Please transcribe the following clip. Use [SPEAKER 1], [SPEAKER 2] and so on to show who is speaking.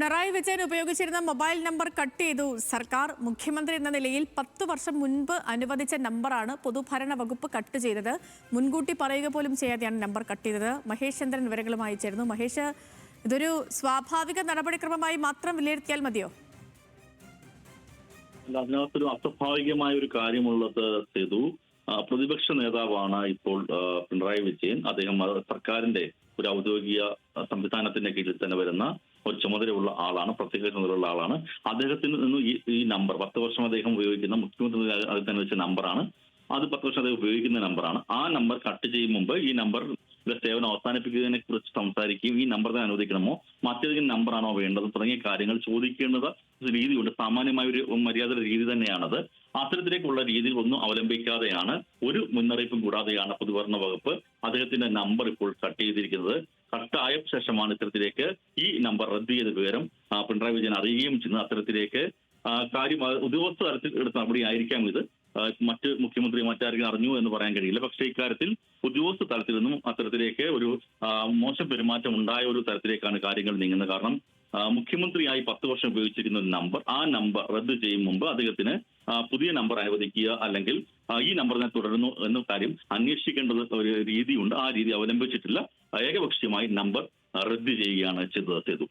[SPEAKER 1] പിണറായി വിജയൻ ഉപയോഗിച്ചിരുന്ന mobile number cut ചെയ്തു സർക്കാർ. മുഖ്യമന്ത്രി എന്ന നിലയിൽ 10 വർഷം മുൻപ് അനുവദിച്ച നമ്പറാണ് പൊതുഭരണ വകുപ്പ് കട്ട് ചെയ്തത്. മുൻകൂട്ടി പറയുക പോലും ചെയ്യാതെയാണ് നമ്പർ കട്ട് ചെയ്തത്. മഹേഷ് ചന്ദ്രൻ വിവരങ്ങളുമായി ചേർന്നു. മഹേഷ്, ഇതൊരു സ്വാഭാവിക നടപടിക്രമമായി മാത്രം വിലയിരുത്തിയാൽ മതിയോ?
[SPEAKER 2] അതിനകത്തൊരു അസ്വാഭാവികമായ ഒരു കാര്യമുള്ളത് സേതു. പ്രതിപക്ഷ നേതാവാണ് ഇപ്പോൾ പിണറായി വിജയൻ. അദ്ദേഹം സർക്കാരിന്റെ ഒരു ഔദ്യോഗിക സംവിധാനത്തിന്റെ കീഴിൽ തന്നെ വരുന്ന ഒരു ചുമതലയുള്ള ആളാണ്, പ്രത്യേക ചുമതലയുള്ള ആളാണ്. അദ്ദേഹത്തിന് നിന്ന് ഈ നമ്പർ 10 വർഷം അദ്ദേഹം ഉപയോഗിക്കുന്ന മുഖ്യമന്ത്രി അതിൽ തന്നെ വെച്ച നമ്പറാണ്. അത് 10 വർഷം അദ്ദേഹം ഉപയോഗിക്കുന്ന നമ്പറാണ്. ആ നമ്പർ കട്ട് ചെയ്യും മുമ്പ് ഈ നമ്പർ സേവനം അവസാനിപ്പിക്കുന്നതിനെ കുറിച്ച് സംസാരിക്കുകയും ഈ നമ്പർ തന്നെ അനുവദിക്കണമോ, മറ്റേതെങ്കിലും നമ്പറാണോ വേണ്ടത് തുടങ്ങിയ കാര്യങ്ങൾ ചോദിക്കേണ്ടത് രീതിയുണ്ട്. സാമാന്യമായ ഒരു മര്യാദ രീതി തന്നെയാണത്. അത്തരത്തിലേക്കുള്ള രീതികളൊന്നും അവലംബിക്കാതെയാണ്, ഒരു മുന്നറിയിപ്പും കൂടാതെയാണ് പൊതുഭരണ വകുപ്പ് അദ്ദേഹത്തിന്റെ നമ്പർ ഇപ്പോൾ കട്ട് ചെയ്തിരിക്കുന്നത്. കട്ടായ ശേഷമാണ് ഇത്തരത്തിലേക്ക് ഈ നമ്പർ റദ്ദ് ചെയ്ത വിവരം പിണറായി വിജയൻ അറിയുകയും ചെയ്യുന്നത്. അത്തരത്തിലേക്ക് കാര്യം ഉദ്യോഗസ്ഥ തലത്തിൽ എടുത്ത നടപടിയായിരിക്കാം ഇത്. മറ്റ് മുഖ്യമന്ത്രി മറ്റാരെങ്കിലും അറിഞ്ഞു എന്ന് പറയാൻ കഴിയില്ല. പക്ഷേ ഇക്കാര്യത്തിൽ ഉദ്യോഗസ്ഥ തലത്തിൽ നിന്നും അത്തരത്തിലേക്ക് ഒരു മോശം പെരുമാറ്റം ഉണ്ടായ ഒരു തരത്തിലേക്കാണ് കാര്യങ്ങൾ നീങ്ങുന്നത്. കാരണം മുഖ്യമന്ത്രിയായി 10 വർഷം ഉപയോഗിച്ചിരിക്കുന്ന ഒരു നമ്പർ, ആ നമ്പർ റദ്ദ് ചെയ്യും മുമ്പ് അദ്ദേഹത്തിന് പുതിയ നമ്പർ അനുവദിക്കുക, അല്ലെങ്കിൽ ഈ നമ്പർ ഞാൻ തുടരുന്നു എന്ന കാര്യം അന്വേഷിക്കേണ്ടത് ഒരു രീതിയുണ്ട്. ആ രീതി അവലംബിച്ചിട്ടില്ല. ഏകപക്ഷീയമായി നമ്പർ റദ്ദ് ചെയ്യുകയാണ് ചെയ്തത്.